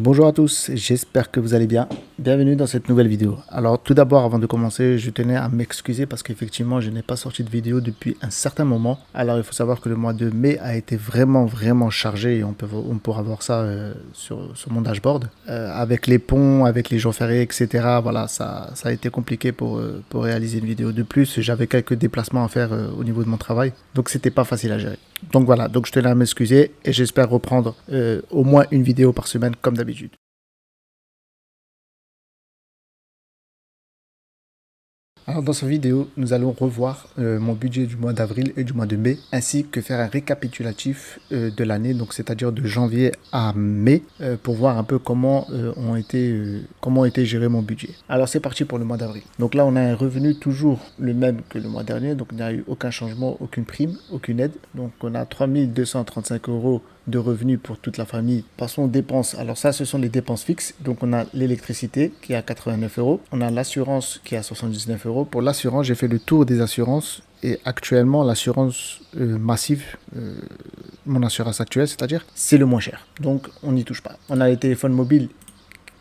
Bonjour à tous, j'espère que vous allez bien. Bienvenue dans cette nouvelle vidéo. Alors tout d'abord, avant de commencer, je tenais à m'excuser parce qu'effectivement, je n'ai pas sorti de vidéo depuis un certain moment. Alors il faut savoir que le mois de mai a été vraiment chargé et on pourra voir ça sur mon dashboard. Avec les ponts, avec les jours fériés, etc. Voilà, ça a été compliqué pour réaliser une vidéo. De plus, j'avais quelques déplacements à faire au niveau de mon travail, donc c'était pas facile à gérer. Donc voilà, donc je tenais à m'excuser et j'espère reprendre au moins une vidéo par semaine comme d'habitude. Alors dans cette vidéo, nous allons revoir mon budget du mois d'avril et du mois de mai, ainsi que faire un récapitulatif de l'année, donc c'est-à-dire de janvier à mai, pour voir un peu comment comment a été géré mon budget. Alors c'est parti pour le mois d'avril. Donc là, on a un revenu toujours le même que le mois dernier, donc il n'y a eu aucun changement, aucune prime, aucune aide. Donc on a 3235 € de revenus pour toute la famille. Passons aux dépenses. Alors ça, ce sont les dépenses fixes. Donc on a l'électricité qui est à 89 €. On a l'assurance qui est à 79 €. Pour l'assurance, j'ai fait le tour des assurances. Et actuellement, l'assurance massive, mon assurance actuelle, c'est-à-dire, c'est le moins cher. Donc on n'y touche pas. On a les téléphones mobiles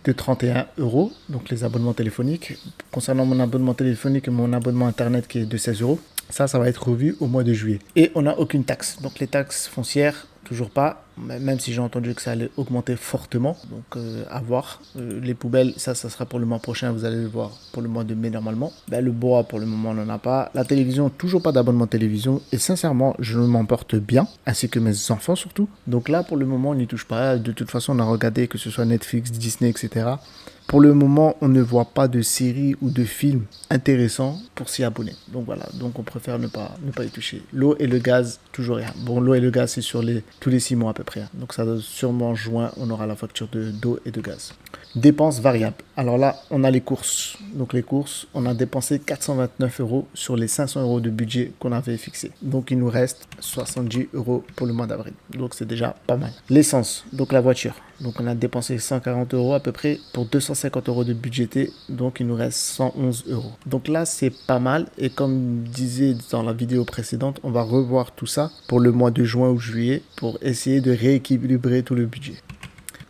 de 31 €, donc les abonnements téléphoniques. Concernant mon abonnement téléphonique et mon abonnement internet qui est de 16 €, ça va être revu au mois de juillet. Et on n'a aucune taxe. Donc les taxes foncières, toujours pas, même si j'ai entendu que ça allait augmenter fortement. Donc à voir. Les poubelles, ça sera pour le mois prochain, vous allez le voir pour le mois de mai normalement. Le bois, pour le moment, on n'en a pas. La télévision, toujours pas d'abonnement télévision. Et sincèrement, je m'en porte bien, ainsi que mes enfants surtout. Donc là, pour le moment, on n'y touche pas. De toute façon, on a regardé que ce soit Netflix, Disney, etc. Pour le moment, on ne voit pas de séries ou de films intéressants pour s'y abonner. Donc voilà, donc on préfère ne pas y toucher. L'eau et le gaz, toujours rien. Bon, l'eau et le gaz, c'est tous les 6 mois à peu près. Donc ça doit sûrement juin, on aura la facture d'eau et de gaz. Dépenses variables. Alors là, on a les courses. Donc les courses, on a dépensé 429 € sur les 500 € de budget qu'on avait fixé. Donc il nous reste 70 € pour le mois d'avril. Donc c'est déjà pas mal. L'essence, donc la voiture. Donc on a dépensé 140 € à peu près pour 250 € de budgété. Donc il nous reste 111 €. Donc là, c'est pas mal. Et comme disait dans la vidéo précédente, on va revoir tout ça pour le mois de juin ou juillet pour essayer de rééquilibrer tout le budget.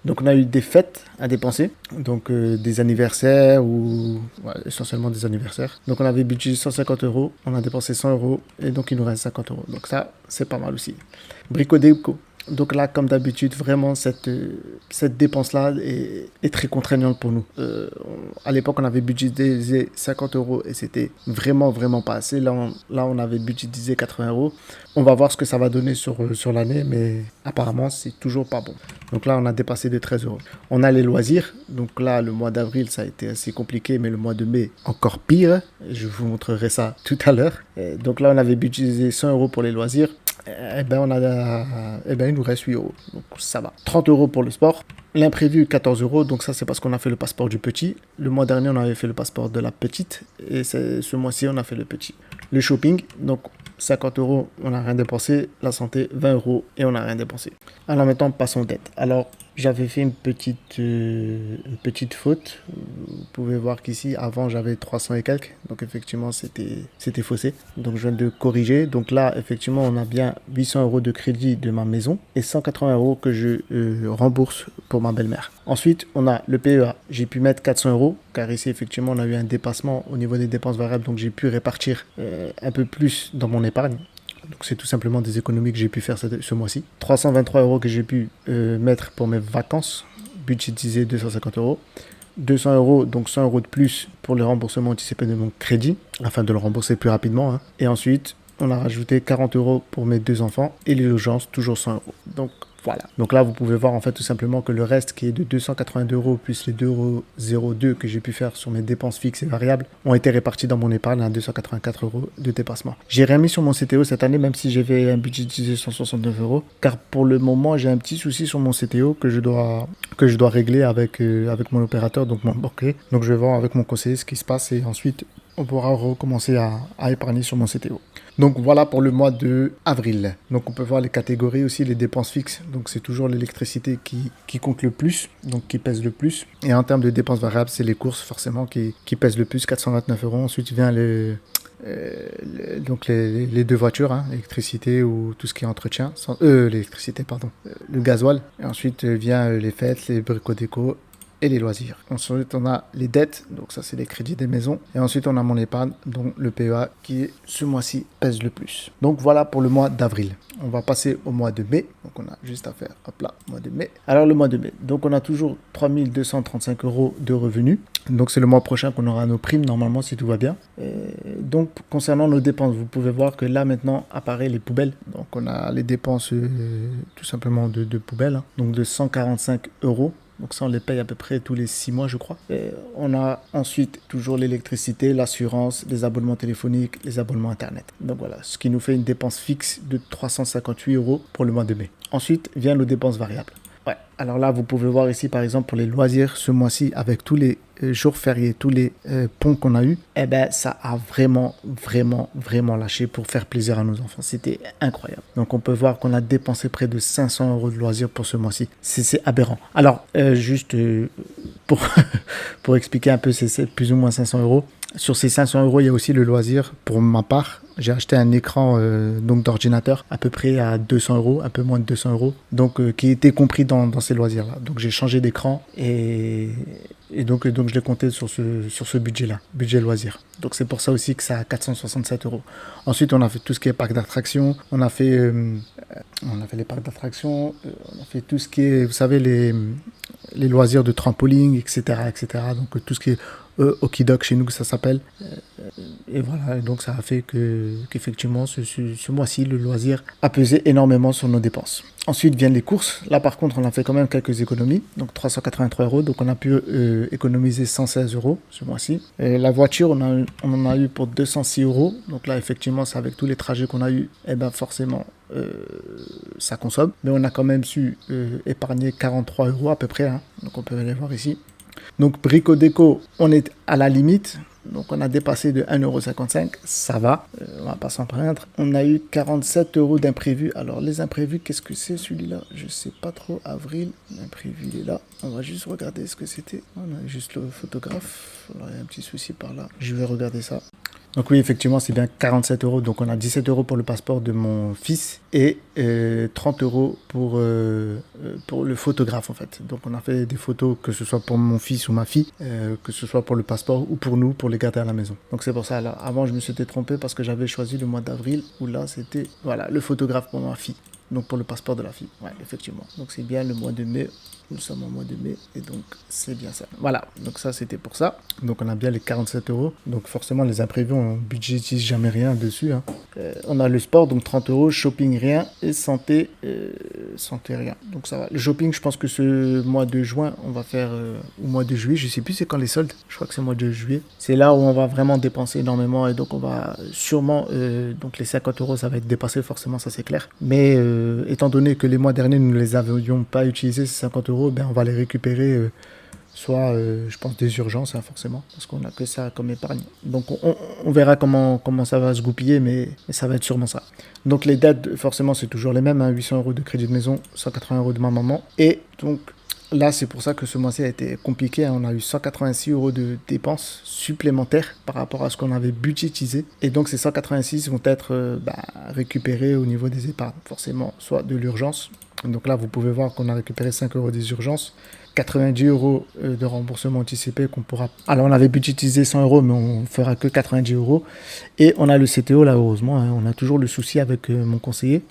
Donc on a eu des fêtes à dépenser, donc des anniversaires ou essentiellement des anniversaires. Donc on avait budget 150 €, on a dépensé 100 € et donc il nous reste 50 €. Donc ça, c'est pas mal aussi. Brico-déco. Donc là, comme d'habitude, vraiment, cette dépense-là est très contraignante pour nous. À l'époque, on avait budgétisé 50 € et c'était vraiment pas assez. Là, on avait budgétisé 80 €. On va voir ce que ça va donner sur l'année, mais apparemment, c'est toujours pas bon. Donc là, on a dépassé de 13 €. On a les loisirs. Donc là, le mois d'avril, ça a été assez compliqué, mais le mois de mai, encore pire. Je vous montrerai ça tout à l'heure. Donc là, on avait budgétisé 100 € pour les loisirs. Il nous reste 8 €. Donc ça va. 30 € pour le sport. L'imprévu, 14 €. Donc ça, c'est parce qu'on a fait le passeport du petit. Le mois dernier, on avait fait le passeport de la petite. Et ce mois-ci, on a fait le petit. Le shopping, donc 50 €, on n'a rien dépensé. La santé, 20 € et on n'a rien dépensé. Alors maintenant, passons aux dettes. Alors, j'avais fait une petite faute. Vous pouvez voir qu'ici, avant, j'avais 300 et quelques. Donc, effectivement, c'était faussé. Donc, je viens de corriger. Donc là, effectivement, on a bien 800 € de crédit de ma maison et 180 € que je rembourse pour ma belle-mère. Ensuite, on a le PEA. J'ai pu mettre 400 € car ici, effectivement, on a eu un dépassement au niveau des dépenses variables. Donc, j'ai pu répartir un peu plus dans mon épargne. Donc c'est tout simplement des économies que j'ai pu faire ce mois-ci. 323 € que j'ai pu mettre pour mes vacances, budgétisé 250 €. 200 €, donc 100 € de plus pour le remboursement anticipé de mon crédit, afin de le rembourser plus rapidement. Et ensuite, on a rajouté 40 € pour mes 2 enfants et les urgences, toujours 100 €. Donc voilà. Donc là, vous pouvez voir en fait tout simplement que le reste qui est de 282 € plus les 2,02 € que j'ai pu faire sur mes dépenses fixes et variables ont été répartis dans mon épargne à 284 € de dépassement. J'ai rien mis sur mon CTO cette année, même si j'avais un budgétisé 169 €, car pour le moment, j'ai un petit souci sur mon CTO que je dois régler avec mon opérateur, donc mon banquier. Donc je vais voir avec mon conseiller ce qui se passe et ensuite on pourra recommencer à épargner sur mon CTO. Donc voilà pour le mois de avril. Donc on peut voir les catégories aussi, les dépenses fixes. Donc c'est toujours l'électricité qui compte le plus, donc qui pèse le plus. Et en termes de dépenses variables, c'est les courses forcément qui pèsent le plus, 429 €. Ensuite vient donc les deux voitures, hein, l'électricité ou tout ce qui est entretien, l'électricité, pardon, le gasoil. Et ensuite vient les fêtes, les brico-déco et les loisirs. Ensuite, on a les dettes, donc ça c'est les crédits des maisons. Et ensuite, on a mon épargne, donc le PEA qui ce mois-ci pèse le plus. Donc voilà pour le mois d'avril. On va passer au mois de mai. Donc on a juste à faire, hop là, mois de mai. Alors le mois de mai, donc on a toujours 3235 euros de revenus. Donc c'est le mois prochain qu'on aura nos primes normalement si tout va bien. Donc concernant nos dépenses, vous pouvez voir que là maintenant apparaissent les poubelles. Donc on a les dépenses tout simplement de poubelles, hein, donc de 145 euros. Donc ça, on les paye à peu près tous les 6 mois, je crois. Et on a ensuite toujours l'électricité, l'assurance, les abonnements téléphoniques, les abonnements Internet. Donc voilà, ce qui nous fait une dépense fixe de 358 euros pour le mois de mai. Ensuite, viennent nos dépenses variables. Ouais. Alors là, vous pouvez voir ici, par exemple, pour les loisirs, ce mois-ci, avec tous les jours fériés, tous les ponts qu'on a eu, eh ben, ça a vraiment lâché pour faire plaisir à nos enfants. C'était incroyable. Donc, on peut voir qu'on a dépensé près de 500 euros de loisirs pour ce mois-ci. C'est aberrant. Alors, juste pour, pour expliquer un peu, c'est plus ou moins 500 euros. Sur ces 500 euros, il y a aussi le loisir. Pour ma part, j'ai acheté un écran donc d'ordinateur à peu près à 200 euros, un peu moins de 200 euros, donc qui était compris dans ces loisirs-là. Donc j'ai changé d'écran et donc je l'ai compté sur ce budget-là, budget loisir. Donc c'est pour ça aussi que ça a 467 euros. Ensuite, on a fait tout ce qui est parc d'attractions, on a fait les parcs d'attractions, on a fait tout ce qui est, vous savez, les loisirs de trampoline, etc., etc. Donc tout ce qui est Okidok chez nous que ça s'appelle. Et voilà, donc ça a fait qu'effectivement ce mois-ci, le loisir a pesé énormément sur nos dépenses. Ensuite viennent les courses. Là par contre, on a fait quand même quelques économies. Donc 383 euros. Donc on a pu économiser 116 euros ce mois-ci. Et la voiture, on en a eu pour 206 euros. Donc là, effectivement, c'est avec tous les trajets qu'on a eu. Et ben forcément, ça consomme. Mais on a quand même su épargner 43 euros à peu près. Hein. Donc on peut aller voir ici. Donc Brico Déco, on est à la limite. Donc on a dépassé de 1,55€, ça va, on va pas s'en plaindre. On a eu 47 euros d'imprévus. Alors les imprévus, qu'est-ce que c'est celui-là? Je sais pas trop. Avril, l'imprévu il est là. On va juste regarder ce que c'était. On a juste le photographe. Alors, il y a un petit souci par là. Je vais regarder ça. Donc oui, effectivement, c'est bien 47 euros. Donc on a 17 euros pour le passeport de mon fils et 30 euros pour le photographe en fait. Donc on a fait des photos, que ce soit pour mon fils ou ma fille, que ce soit pour le passeport ou pour nous, pour les garder à la maison. Donc c'est pour ça. Alors, avant, je me suis trompé parce que j'avais choisi le mois d'avril où là, c'était voilà, le photographe pour ma fille. Donc pour le passeport de la fille. Ouais, effectivement. Donc c'est bien le mois de mai. Nous sommes au mois de mai et donc c'est bien ça. Voilà, donc ça c'était pour ça. Donc on a bien les 47 euros. Donc forcément les imprévus, on budgétise jamais rien dessus. Hein. On a le sport, donc 30 euros, shopping rien et santé rien. Donc ça va. Le shopping, je pense que ce mois de juin, on va faire au mois de juillet. Je sais plus c'est quand les soldes. Je crois que c'est le mois de juillet. C'est là où on va vraiment dépenser énormément et donc on va sûrement, donc les 50 euros, ça va être dépassé forcément, ça c'est clair. Mais étant donné que les mois derniers, nous ne les avions pas utilisés, ces 50 euros, ben, on va les récupérer soit, je pense, des urgences, hein, forcément, parce qu'on n'a que ça comme épargne. Donc, on verra comment ça va se goupiller, mais ça va être sûrement ça. Donc, les dettes, forcément, c'est toujours les mêmes, hein, 800 euros de crédit de maison, 180 euros de ma maman. Et donc, là, c'est pour ça que ce mois-ci a été compliqué. Hein. On a eu 186 euros de dépenses supplémentaires par rapport à ce qu'on avait budgétisé. Et donc, ces 186 vont être récupérés au niveau des épargnes, forcément, soit de l'urgence. Donc là, vous pouvez voir qu'on a récupéré 5 euros des urgences, 90 euros de remboursement anticipé qu'on pourra... Alors, on avait budgétisé 100 euros, mais on ne fera que 90 euros. Et on a le CTO, là, heureusement. Hein, on a toujours le souci avec mon conseiller.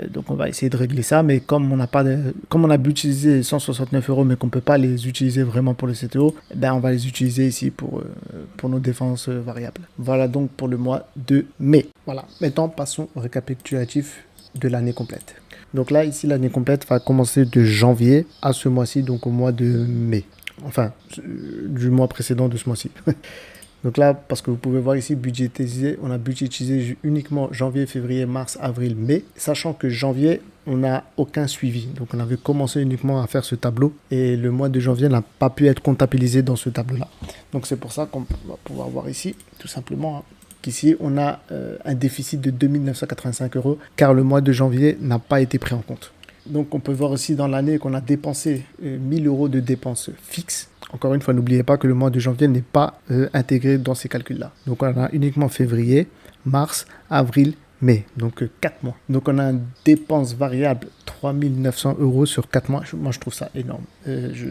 Donc, on va essayer de régler ça. Mais comme on a budgétisé 169 euros, mais qu'on ne peut pas les utiliser vraiment pour le CTO, ben, on va les utiliser ici pour nos défenses variables. Voilà donc pour le mois de mai. Voilà. Maintenant, passons au récapitulatif de l'année complète. Donc là, ici, l'année complète va commencer de janvier à ce mois-ci, donc au mois de mai. Enfin, du mois précédent de ce mois-ci. Donc là, parce que vous pouvez voir ici, on a budgétisé uniquement janvier, février, mars, avril, mai. Sachant que janvier, on n'a aucun suivi. Donc on avait commencé uniquement à faire ce tableau. Et le mois de janvier n'a pas pu être comptabilisé dans ce tableau-là. Donc c'est pour ça qu'on va pouvoir voir ici, tout simplement... Ici, on a un déficit de 2985 euros car le mois de janvier n'a pas été pris en compte. Donc, on peut voir aussi dans l'année qu'on a dépensé 1000 euros de dépenses fixes. Encore une fois, n'oubliez pas que le mois de janvier n'est pas intégré dans ces calculs-là. Donc, on a uniquement février, mars, avril, mai. Donc, 4 mois. Donc, on a une dépense variable 3 900 € sur 4 mois. Moi, je trouve ça énorme. Je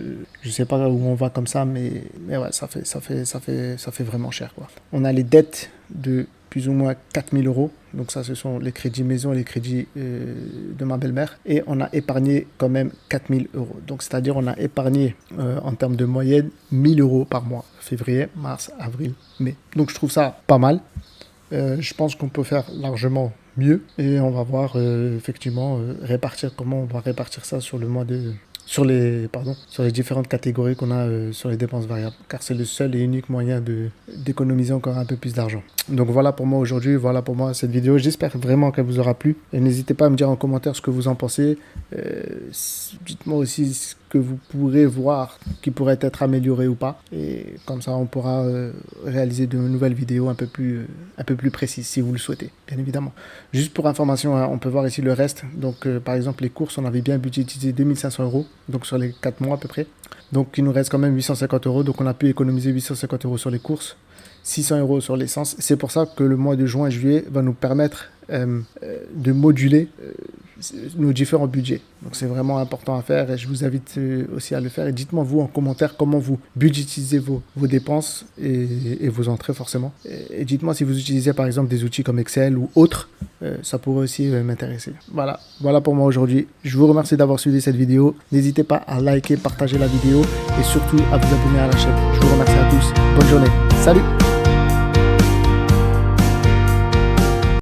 ne sais pas où on va comme ça, mais ouais, ça fait vraiment cher, quoi. On a les dettes de plus ou moins 4 000 €. Donc ça, ce sont les crédits maison et les crédits de ma belle-mère. Et on a épargné quand même 4 000 €. Donc c'est-à-dire on a épargné en termes de moyenne 1 000 € par mois. Février, mars, avril, mai. Donc je trouve ça pas mal. Je pense qu'on peut faire largement mieux. Et on va voir effectivement comment on va répartir ça sur le mois de... sur les différentes catégories qu'on a sur les dépenses variables, car c'est le seul et unique moyen d'économiser encore un peu plus d'argent. Donc voilà pour moi aujourd'hui, voilà pour moi cette vidéo. J'espère vraiment qu'elle vous aura plu. Et n'hésitez pas à me dire en commentaire ce que vous en pensez. Dites-moi aussi ce que vous pourrez voir qui pourrait être amélioré ou pas. Et comme ça, on pourra réaliser de nouvelles vidéos un peu plus précises si vous le souhaitez, bien évidemment. Juste pour information, hein, on peut voir ici le reste. Donc par exemple, les courses, on avait bien budgétisé 2 500 €. Donc sur les 4 mois à peu près. Donc il nous reste quand même 850 €. Donc on a pu économiser 850 € sur les courses, 600 € sur l'essence. C'est pour ça que le mois de juin et juillet va nous permettre de moduler nos différents budgets. Donc c'est vraiment important à faire et je vous invite aussi à le faire. Et dites-moi vous en commentaire comment vous budgétisez vos dépenses et vos entrées forcément. Et dites-moi si vous utilisez par exemple des outils comme Excel ou autres. Ça pourrait aussi m'intéresser. Voilà pour moi aujourd'hui. Je vous remercie d'avoir suivi cette vidéo. N'hésitez pas à liker, partager la vidéo et surtout à vous abonner à la chaîne. Je vous remercie à tous. Bonne journée. Salut!